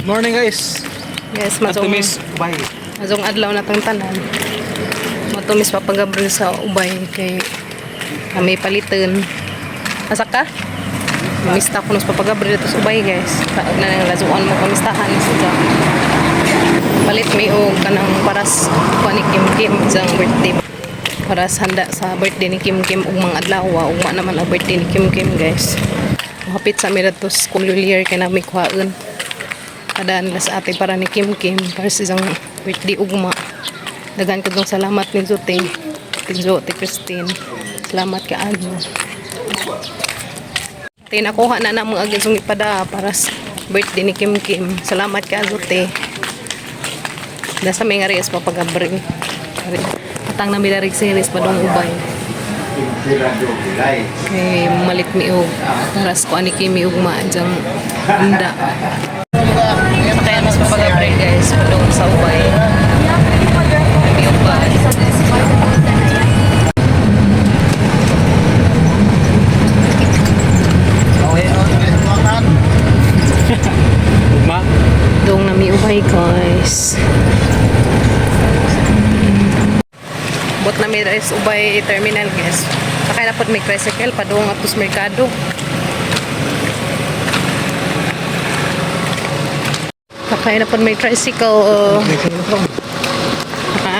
Morning guys. Yes, matumis ubay. Mazong adlaw na tang tanan. Matumis papagabril sa ubay kay kami paliton. Asa ka? Mista ko nos papagabril sa ubay guys. Kaag na nang lazuan mo kamistahan sa palit mi og kanang paras kuan ni Kim Kim sang birthday. Paras handa sa birthday ni Kim Kim ug mga adlaw ugma naman ang birthday ni Kim Kim guys. Hapit sa mi dito sa Lulier kay na mi kuhaon. Kadaan las ate para ni Kim Kim para sa isang birthday ugma. Dagan ko salamat ni Zote. Zote Christine. Salamat ka ano. Tinakuha na mga agad sung ipada para sa birthday ni Kim Kim. Salamat ka Zote. Da sa mga res papagabring. Atang na midarig series pa dong ubay. Kay malit mi og paras ko ani Kim ugma jang handa. Kaya mas papagabril guys doon sa ubay. Kami ubay. Doon nami ubay guys. Bot na may res ubay terminal guys. Sakay na po may tricycle pa doon atos merkado. Sakay na po may tricycle. Ha?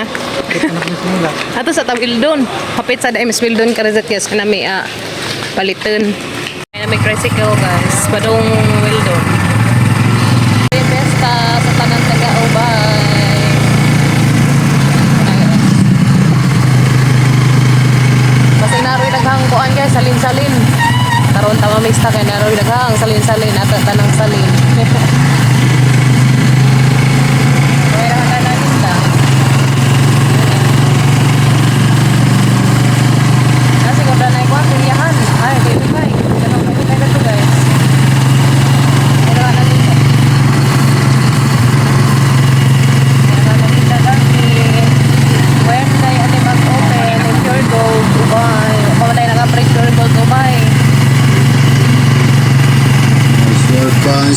Ato sa Tawildon. Hapit sa Daim Wildon karazat guys kana may paliton. Kaya may tricycle guys. Padong Wildon. Besta sa tanan taga ubay. Kasi naroy daghang kuan guys salin-salin. Karon tama mista kay naroy daghang salin-salin at tanang salin.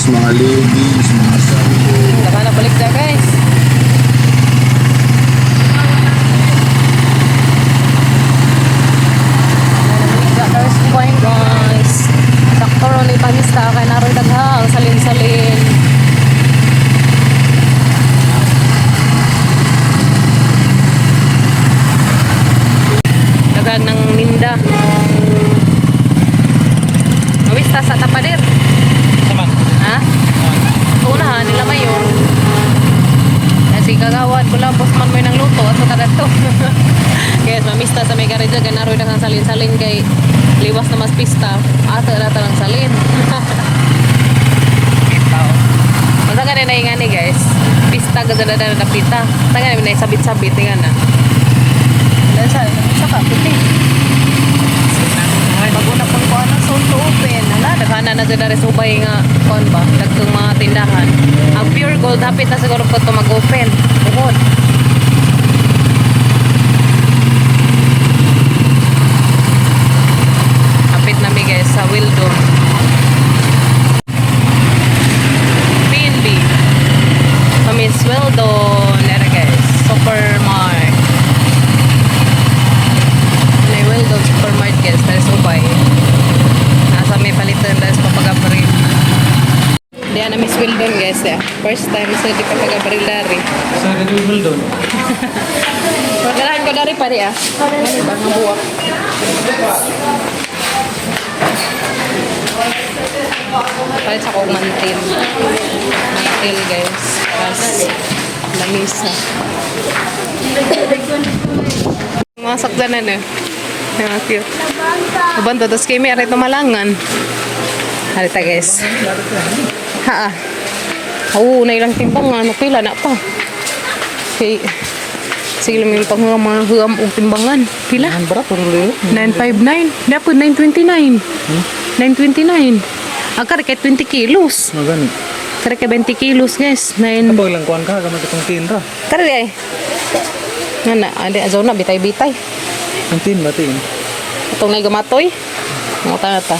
Mga ladies, mga sambo. Nakana balik na guys. There's point guys. Sakto ron ni pangista kay naroy daghang salin-salin. Daghang nang ninda. Mawista sa tapader. Ha? Unahan nila mayon. Kasi kagawad ko lang boss man mo nang luto at kada to. Kaya mamista sa may garage kay naroy daghang salin-salin kay liwas na mas pista. Ata na lang salin. Masa ka na ingani guys. Pista gada na pita. Taga na sabit-sabit nga na. Dan sa saka puti. Maguna pang kuan ang sold to open. Hala, daghana na dyan na ubay nga kuan ba? Dagkong mga tindahan. Ang pure gold, hapit na siguro po ito mag-open. Bukod. Hapit na mi guys sa Wildon. PNB. Miss Wildon. Nera guys. Supermart. Wildon Supermart guys, there's ubay. Nasa may palitan dahil sa papagabril. Diyan na Miss Wildon guys. First time sa di papagabril dari. Sa Wildon. Pagkarahan ko dari pa rin Ano ba nga buwak? Palit sa kong mantil. Mantil guys. Pas lamisa. Mga sakdanan Mga cute. Abanto, tapos kami arito malangan. Harita guys. Haa. Oo, na ilang timbangan. Mapila na pa. Okay. Sige lang yung panghuam o timbangan. Pila? Ang barat po rin. 959. Dapat 929. 929. Ang kari kahit 20 kilos. Magani. Kari kahit 20 kilos guys. Kapag lang kuhan ka, gamit itong tinra. Kari ay. Nga na, azaw na, bitay-bitay. Ang tin ba tin? Itong nagamatoy. Mga ta.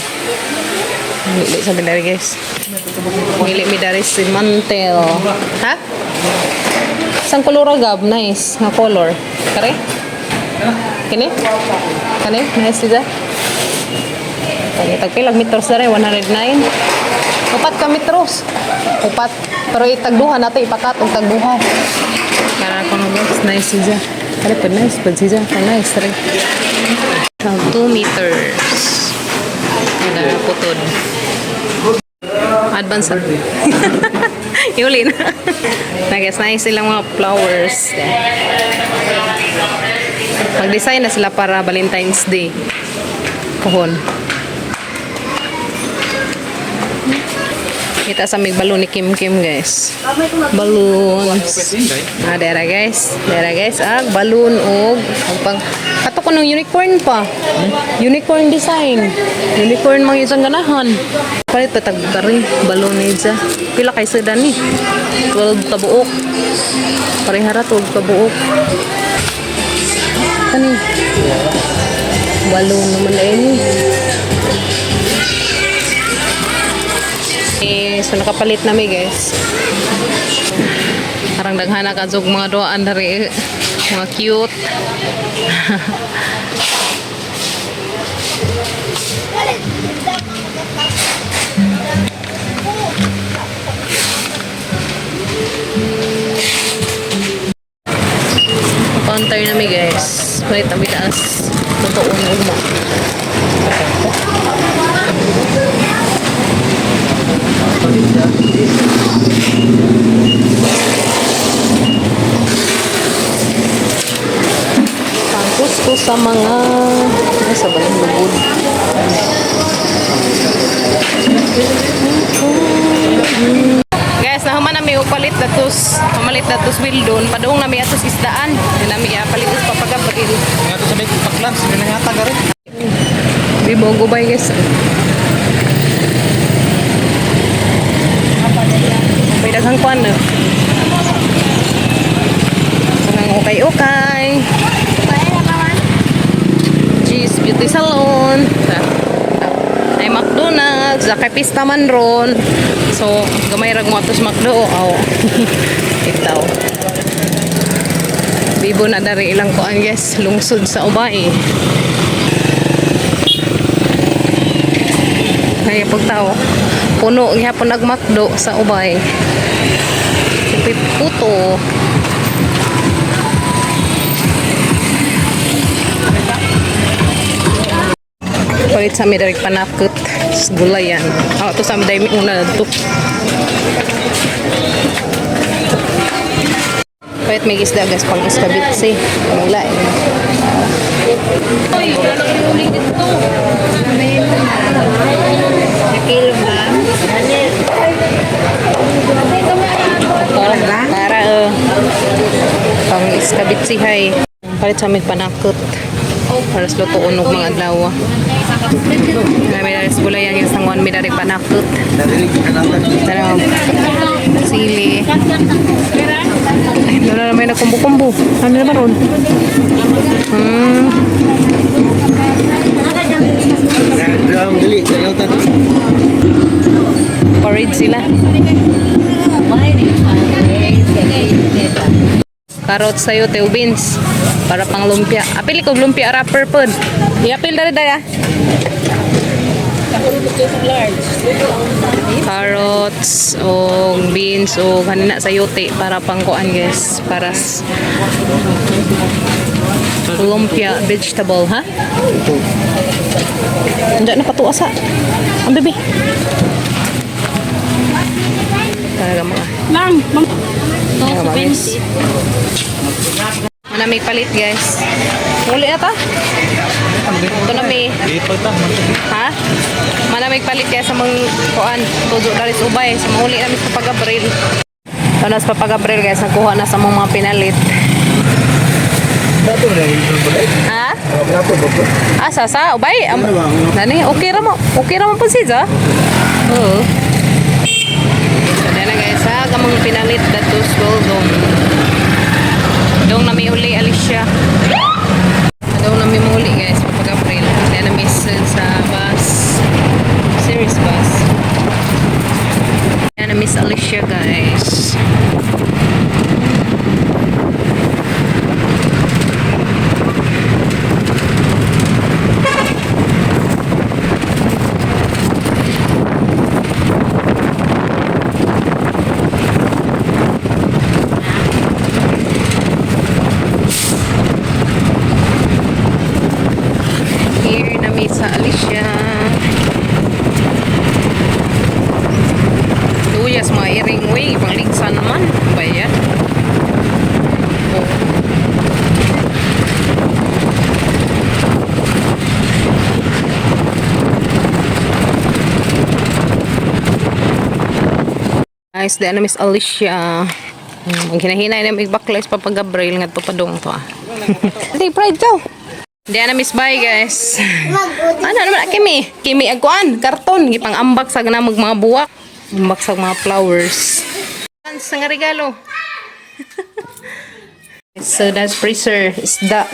Mili sa dari guys. Mili mi dari si mantel. Ha? Sang color agab nice nga color. Kare? Kini? Kani? Nice dito. Kani tagpilag metros dere 109. Upat ka metros. Upat. Pero itagduha natin ipakat og tagduha. Kara ko no guys, nice siya. Kare pa nice pa siya. Nice rin. 2 meters. Ada putod. Advance na. Yuli na. Na guys, nice silang mga flowers. Mag-design na sila para Valentine's Day. Kuhon. Kita sa may balloon ni Kim Kim guys. Balloons. Dera guys. Dera guys. Balloon og pang ato ko ng unicorn pa. Unicorn design. Unicorn mang isang ganahan. Palit patag kari balloon ni siya. Pila kay sedan ni. 12 ka buok. Parehara 12 ka buok. Kani. Balloon naman na ini. So nakapalit nami guys. Parang daghana ka jog mga doan dari mga cute. Counter nami guys. Palit nami taas. Totoo na ugma. Pangkus ko sa mga sa balang lubod. Guys, nahuman nami og palit datos, pamalit datos wildon, padung nami atos isdaan, nami palit us papagabril. Nga to sa may paklan, sila na yata gari. Bibo gubay guys. May daghang kwan no. Nang okay. Cheese Beauty Salon. Ay McDonald's, kay pista man ron. So, gamay rag mo atos McDo. Itaw. Bibo na dari ilang kuan guys, lungsod sa Ubay. Ay pagtao. Puno gyapon nag McDo sa Ubay. Puto. Palit sa mi dari panakot gulayan. To sa mi dai una to. Palit may isda guys pang iskabitsi. Wala eh. Ay, wala nang iuling dito. Kilo ba? Para pang iskabitsi hay. Palit sa mi panakot. Para sa luto unog mga adlaw. May daris gulayan yung sangon mi dari panakot. Pero sili. Ay, doon na may nagkumbu-kumbu. Ano naman ron? Porridge sila. Carrots sa'yo, teo beans. Para pang lumpia. Apil ko lumpia wrapper pod. Iapil dari daya. Carrots o beans o kanina sayote para pang kuan guys. Para lumpia vegetable ha. Hindi na patuwa sa. Ang bebe. Talaga mga. Lang, Guys. Mana may palit guys. Muli na ta? Ito na may. Dito ta. Ha? Mana may palit guys sa mga kuan. Tudo dari sa Ubay. Sa mahuli namin sa Pagabril. Ito na sa Pagabril guys. Nagkuha na sa mga pinalit. Dato na yung bulbulay. Ha? Dato ba po? Sa Ubay. Nani, okay ra mo. Okay ra mo po siya. Oo. Dala guys ha, kamang pinalit datos dong. Dong nami uli Alicia. Dong nami muli guys pag April. Kaya na miss sa bus. Series bus. Miss Alicia, guys. Here na Miss Alicia. Luyas mga iring way, pangligsan naman. Ba yan? Oh. Guys, di na Miss Alicia. Ang hinahinay na may backlights pa pag Gabriel nga papadong to ah. Hindi, pride ka. Di na Miss Bye, guys. Ano naman Kimi? Kimi agkuan, karton, gipang ambak sa na mga buwak. Ambak sa mga flowers. Sa nga regalo. So that's freezer. Isda.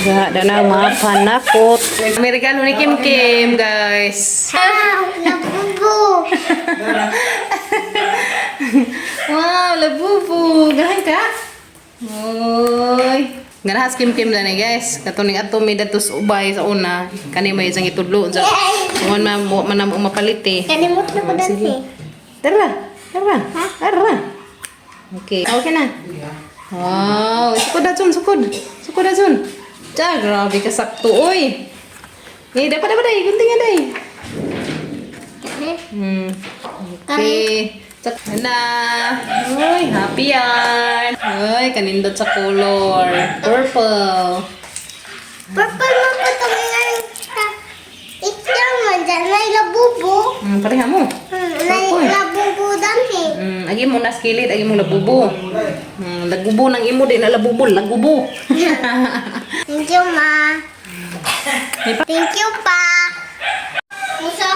Da na mga panakot. May regalo ni Kim Kim, guys. Labubo. Wow, labubo. Gahan ka? Oy. Ganahas Kim Kim na ni, guys. Katuning ato may datos ubay sa una. Kani may isang itudlo. Kuman man mapalit eh. Kanimot na ko dati. Tara. Okay. Okay na. Wow. Sukod na dun. Tiya, grabe ka sakto, oy. Dapat day. Gunting nga day. Okay. Tsaka na. Uy, happy yan. Uy, kanindot sa color. Purple. Purple mo pa ito ngayon. Ito mo dyan. May labubo. Pareha mo. May labubo dati. Agi mo na skillet, agi mo labubo. Lagubo ng imo, di na labubo. Lagubo. Thank you, ma. Thank you, pa.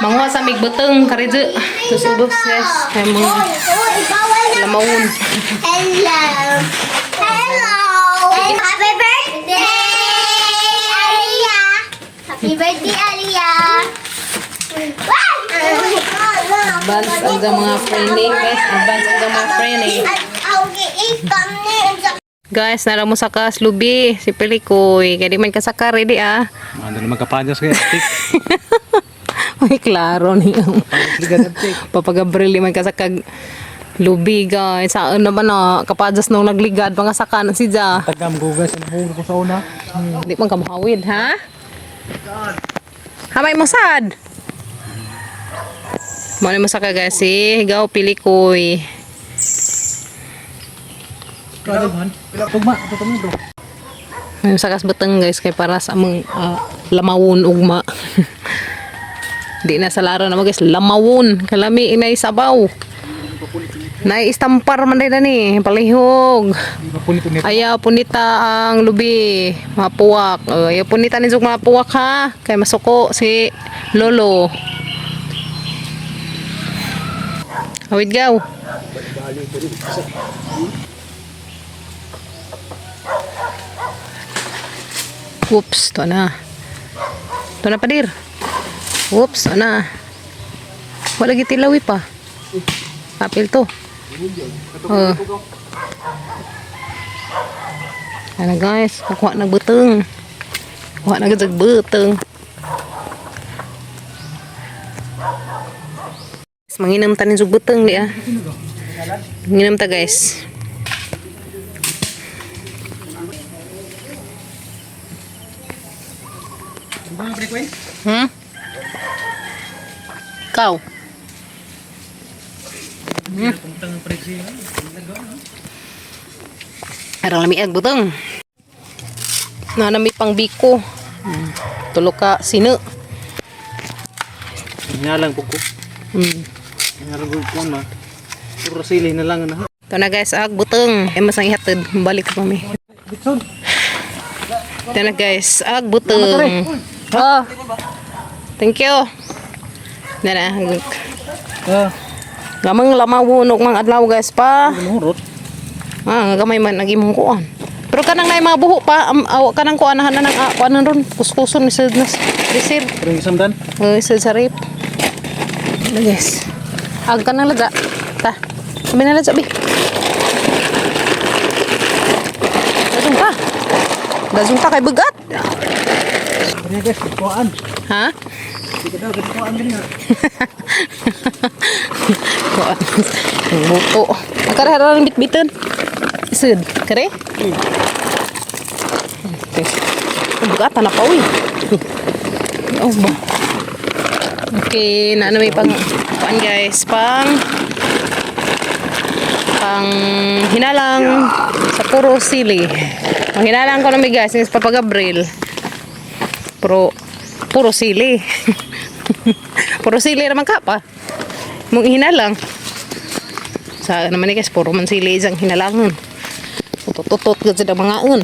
Manguha sa migbuteng karidyo. Susubos, guys. Kaya mga Uy, bawal na. lamawon. Hello. Happy birthday, Alia. Happy birthday, Alia. Advance ang mga training, guys. Advance ang mga training. Guys, nara mo sa kaslubi. Si Pelikoy. Kaya di man kasakar, di ah. Ano naman kapadyas kaya stick. Ay, klaro niya. Papagabril di man kasakag lubi, guys. Saan naman na kapadas nung nagligad. Mga sakanan si Ja. Tagam gugas sa nahulog ko sa una. Di man kamahawid, ha? Hamay mo sad. Mali mo sa guys, si Higaw Pelikoy. Tugma, tutumi bro. Ngayon sa kasbatang, guys, kay para sa among lamawon ugma. Di na sa laro na guys, lamawon. Kalami inay sabaw. Naiistampar man din ni, palihog. Ayaw punita ang lubi, mapuwak. Ayaw punita ni Zug mapuwak ha. Kay masuko si Lolo. Awid gaw. Oops, to na. To na padir. Oops, to na. Wala gitilawi pa. Apil to. Ano guys, kuha nagbuteng. Kuha nagdagbuteng. Manginam tanin sug buteng di ah. Manginam ta guys. Kau. Arang lami ag buteng. Nanami pang biko. Tulo ka sino. Nyalang puko. Nyalang puko na. Puro sili na lang na. Ito na guys, ag buteng. Masang ihatid. Balik ka kami. Ito na guys, ag buteng. Oh. Thank you. Na. Gamang lamawon og mga adlaw guys pa. Gamay man nagimong kuan. Pero kanang nay mga buho pa, kanang kuanahan na nang kuanan ron, kuskuson ni sa resir. Pero isang dan. Sa rip. Ano guys? Agka na laga. Ta. Sabi na laga, bi. Dazong ka kay bugat. Ini guys, kuan. Ha? Kita daw kuan din nga. Kuan. Ang buto. Akarahara ng bitbitan. Isud. Kare? Okay. Bugat na pa, uy. Oh, ba? Okay, na may pang guys, pang hinalang sa puro sili. Ang hinalang ko namin guys, is Papa Gabriel. Puro sili. Puro sili naman ka pa. Mong hinalang. Sa naman ni guys, puro man sili isang hinalangan. Tutot-tutot gud sa mga ngon.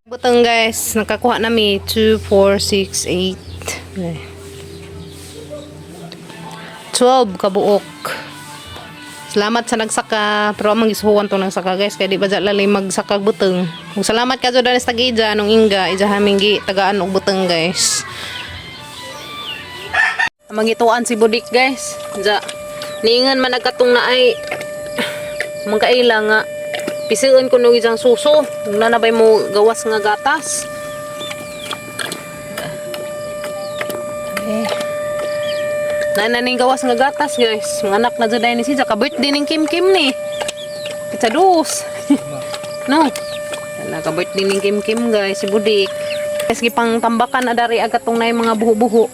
Butang guys, nakakuha nami 2, 4, 6, 8. 12 kabuok. Salamat sa nagsaka, pero amang isuhuan to nagsaka guys, kaya di ba dyan lalay magsaka butang. Kung salamat ka dyan sa tag-ija, nung inga, ija hamingi tagaan og butang guys. Magituan si Budik guys. Dya, niingan man nagkatong na ay magkaila nga. Pisiun ko nung isang suso. Nung nanabay mo gawas nga gatas. Naning gawas nga gatas guys. Mga anak na dyan ni siya. Ka-birthday ng Kim Kim ni. Kita dos. No. Ka-birthday ng Kim Kim guys. Si Budik. Guys, gipang tambakan na dari agatong na yung mga buho-buho.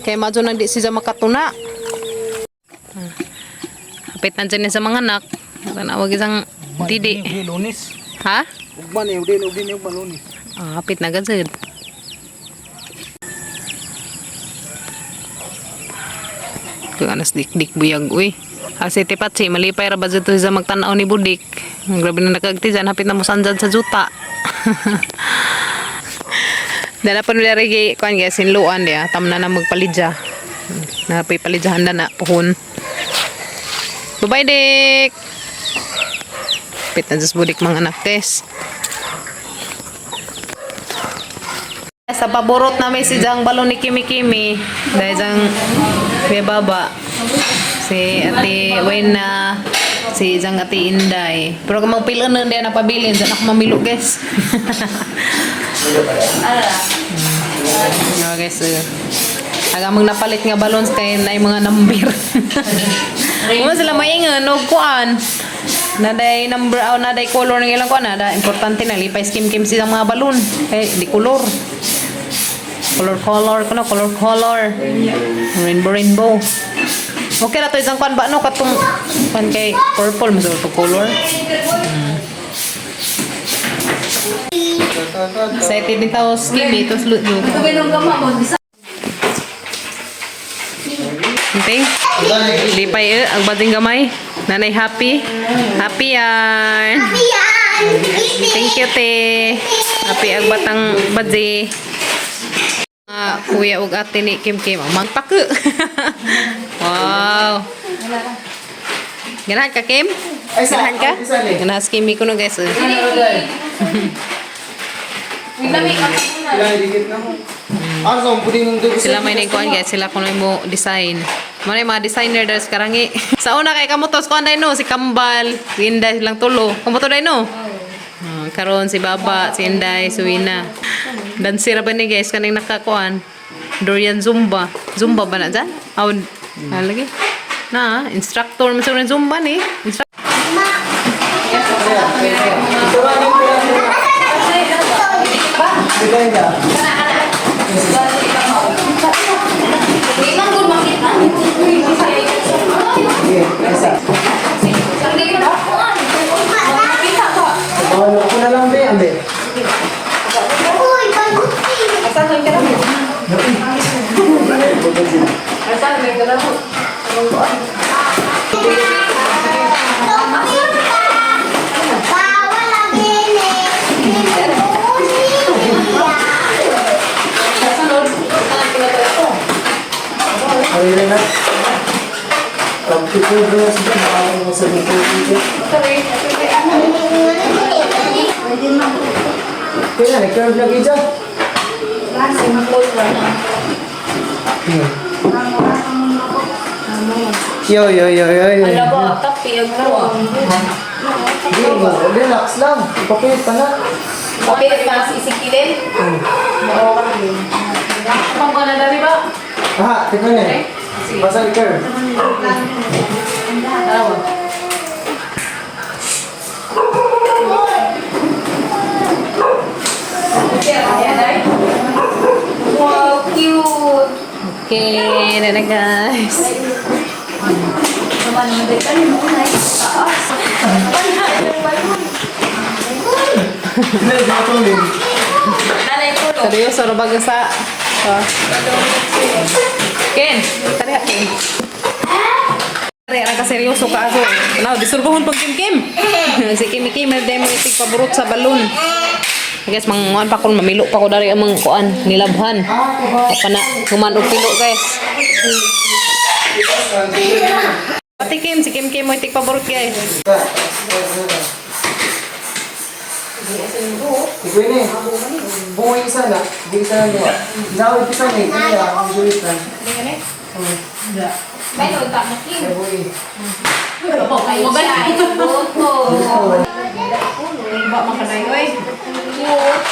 Kaya madyo na di siya makatuna. Kapit na dyan sa mga anak. Natanawag isang didi. Lunis. Ha? Ugban eh, udin lunis. Kapit na gazid. Anas dik-dik buyag uy. Kasi tipat si malipay ra ba dito sa magtanaw ni Budik. Grabe na nakagtijan hapit na mo sanjad sa juta. Dala pa nila rigi kuan guys sinluan dia tamna na magpalidya. Napay palidyahan na puhon. Bye-bye dik. Hapit na sa Budik mga anak tes. Sa paborot na may si Jang balon ni Kimi Kimi. Dahil Jang may baba. Si Ate Wena. Si Jang Ate Inday. Pero kung magpilan na din na pabilin. Diyan ako mamilo guys. No guys. Agamang napalit nga balons kay na yung mga number. Kung sila maingan. No kuan. Naday number o naday color ng ilang kuan. Nada importante na lipay skim-kim silang mga balon. Eh di color. Color rainbow okay na to isang pan ba no katong pan kay purple mo to color excited din tao skimmy to slut yo okay lipay ang bading gamay nanay happy yan thank you te happy ang batang badji kuya ug ate ni Kim Kim mangpak. Wow. Ganahan ka Kim? Ganahan ka? Ganahan si Kimi ko no guys. Sila may nagkuhan guys, sila kuno mo design. Mga mga designer dahil sekarang sa una kay kamutos ko anday no si Kambal, si Inday silang tulo. Kamuto day no? Karon si Baba, si Inday, si Wina. Dancer ba ni guys kaning nakakuan? Dorian Zumba. Zumba ba na dyan? Lagi. Na, instructor mo sa Zumba ni. Ako na lang be, ambe. Uy, bagutin. Asan ka na? Bawal lagi nih. Kaya nag-curve lagi dyan. Yo. Wala ba? Tapi ang karoon. Relax lang. Papilit pa na. Papilit pa si Isikilin? Oo, kami. Kapag ba na dali ba? Aha, tignan niya. Basa ikar. Tarawa. Wow, cute! Okay, na guys. Seryoso na baga sa... Ken, tari ha, Ken. Tari, ka seryoso ka aso. Now, disurbohon pag Kim. Si Kim, na demo itig paborot sa balon. Guys, manguan pa ko, mamilo pa ko dari ang mga kuan, nilabhan. Apa na, human og pilo guys. Pati Kim, si Kim mo itig paborot guys. Ikaw ini. Bungoy isa na. Bungoy isa na niya. Zawid isa ni. Kaya, ang julit na. May utak mo Kim. Bungoy. Ba makanay oy. Cute.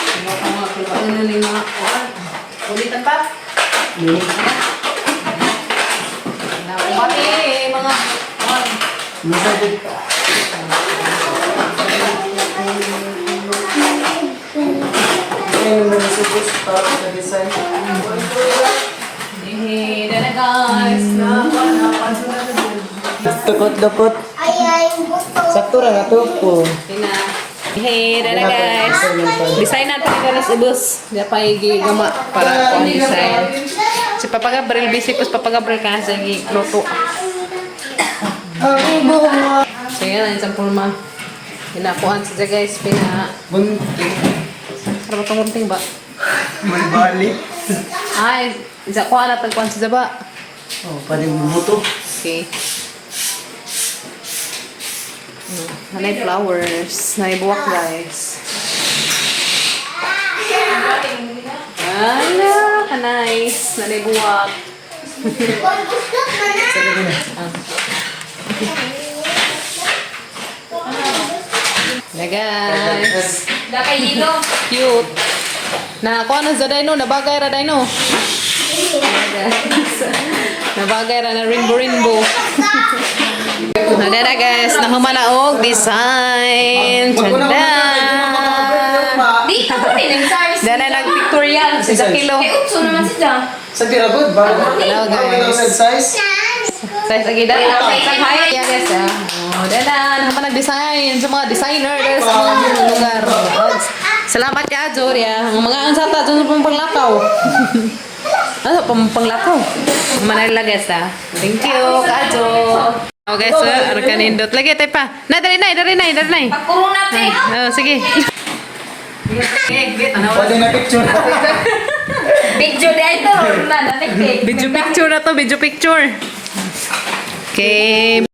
Ano ni mga kuan? Ulitan pa. Pati mga kuan. Masagod. Ngayon mo nasubos para sa design. Dala guys. Dukot. Ay, buto. Sakto ra nga to po. Tina. Hey, dala guys. Designan pa nila sa bus. Dia pa gigama para on design. Si Papa Gabriel busy pas Papa Gabriel kasi gigluto. Ang buong So yan ang isang pulma. Hinakuan siya guys. bunting. Para matunggunting ba? May balik. Ay, isa kuha na tagkuhan siya ba? Oh, pwede bumuto. Okay. Nanay flowers. Nanay buwak guys. Ala, ka-nice. Nanay buwak. Gusto mo na. Na guys. Dakay dito. Cute. Na kuha na sa dino. Nabagay ra dino. Nabagay ra na rainbow. Nada guys. Nahuman na og design. Tanda. Dito ko din ang size. Dana nag-pictorial. Sa kilo. Kay utso naman siya. Sa piragod ba? Hello, guys. Sa size? Size lagi dali. Sa height. Yan guys. Oh, dana. Nahuman nag-design. Sa mga designer dahil sa mga lugar. Salamat ka, Joria. Ang mga ansata dyan sa panglakaw. Ano, panglakaw? Manila guys ha. Thank you, Kajo. Oh guys, ano kanindot. Lagi tayo pa. Dari na. Pagkuro natin. Oh, sige. Pwede na picture. Video di ito. Na, natik. Video picture na to, video picture. Okay.